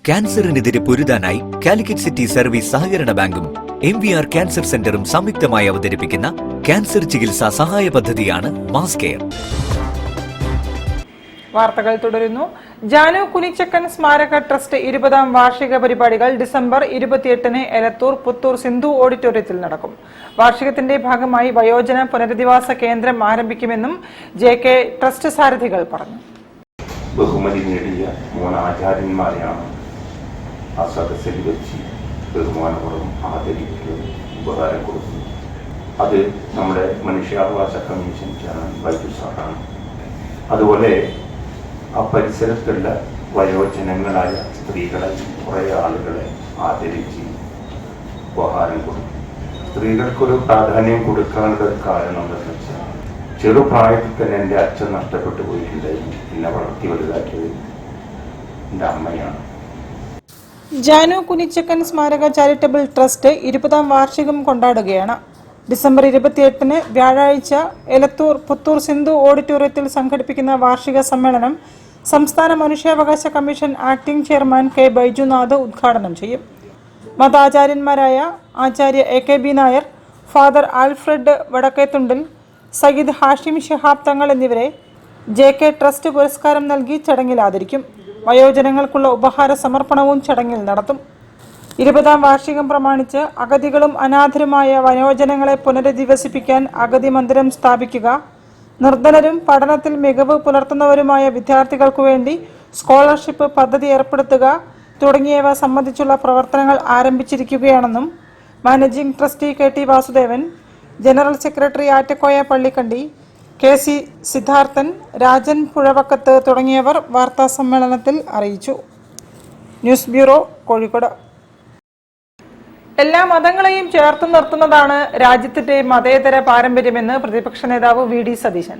ക്യാൻസറിനെതിരെ പൊരുതാനായി Calicut city service സഹകരണ ബാങ്കും MVR cancer സെന്ററും സംയുക്തമായി അവതരിപ്പിക്കുന്ന ക്യാൻസർ ചികിത്സാ സഹായ പദ്ധതിയാണ് മാസ് കെയർ. വാർത്തകൾ തുടരുന്നു. ജാനു കുനിച്ചക്കൻ സ്മാരക ട്രസ്റ്റ് 20ാം വാർഷിക പരിപാടികൾ ഡിസംബർ 28-ന് എലത്തൂർ പുത്തൂർ സിന്ധു ഓഡിറ്റോറിയത്തിൽ നടക്കും. വാർഷികത്തിന്റെ ഭാഗമായി വയോജന പുനരധിവാസ കേന്ദ്രം ആരംഭിക്കുമെന്നും JK ട്രസ്റ്റ് സാരഥികൾ പറഞ്ഞു. ബഹുമതി നേടിയ 3 ആചാര്യന്മാരെയാണ് ആ സദസ്സിൽ വെച്ച് ബഹുമാനപൂർവ്വം ആദരിക്കുകയും ഉപകാരം കൊടുക്കുന്നു. അത് നമ്മുടെ മനുഷ്യാവകാശ കമ്മീഷൻ ചെയർമാൻ ബൈജു സാറാണ്. അതുപോലെ ആ പരിസരത്തുള്ള വയോജനങ്ങളായ സ്ത്രീകളെ കുറേ ആളുകളെ ആദരിച്ച് ഉപഹാരം കൊടുക്കും. സ്ത്രീകൾക്കൊരു പ്രാധാന്യം കൊടുക്കാനുള്ള ഒരു കാരണം എന്താണെന്ന് വെച്ചാൽ ചെറുപ്രായത്തിൽ തന്നെ എൻ്റെ അച്ഛൻ നഷ്ടപ്പെട്ടു പോയിട്ടുണ്ടായിരുന്നു. എന്നെ വളർത്തി വലുതാക്കിയത് എൻ്റെ അമ്മയാണ്. ജാനു കുനിച്ചക്കൻ സ്മാരക ചാരിറ്റബിൾ ട്രസ്റ്റ് 20ാം വാർഷികം കൊണ്ടാടുകയാണ്. ഡിസംബർ 28-ന് വ്യാഴാഴ്ച എലത്തൂർ പുത്തൂർ സിന്ധു ഓഡിറ്റോറിയത്തിൽ സംഘടിപ്പിക്കുന്ന വാർഷിക സമ്മേളനം സംസ്ഥാന മനുഷ്യാവകാശ commission acting chairman K. Baijunath ഉദ്ഘാടനം ചെയ്യും. മതാചാര്യന്മാരായ Acharya AKB Nair, father Alfred Vadakkethundil, Sayyid Hashim Shihab Thangal എന്നിവരെ JK ട്രസ്റ്റ് പുരസ്കാരം നൽകി ചടങ്ങിൽ ആദരിക്കും. വയോജനങ്ങൾക്കുള്ള ഉപഹാര സമർപ്പണവും ചടങ്ങിൽ നടത്തും. 20ാം വാർഷികം പ്രമാണിച്ച് അഗതികളും അനാഥരുമായ വയോജനങ്ങളെ പുനരധിവസിപ്പിക്കാൻ അഗതി മന്ദിരം സ്ഥാപിക്കുക, നിർധനരും പഠനത്തിൽ മികവ് പുലർത്തുന്നവരുമായ വിദ്യാർത്ഥികൾക്കു വേണ്ടി സ്കോളർഷിപ്പ് പദ്ധതി ഏർപ്പെടുത്തുക തുടങ്ങിയവ സംബന്ധിച്ചുള്ള പ്രവർത്തനങ്ങൾ ആരംഭിച്ചിരിക്കുകയാണെന്നും managing trustee KT Vasudevan, general secretary Attakoya Pallikandi, KC Siddharthan, Rajan Puzhavakkath തുടങ്ങിയവർ വാർത്താസമ്മേളനത്തിൽ അറിയിച്ചു. News bureau, Kozhikode. എല്ലാ മതങ്ങളെയും ചേർത്ത് നിർത്തുന്നതാണ് രാജ്യത്തിന്റെ മതേതര പാരമ്പര്യമെന്ന് പ്രതിപക്ഷ നേതാവ് VD സതീശൻ.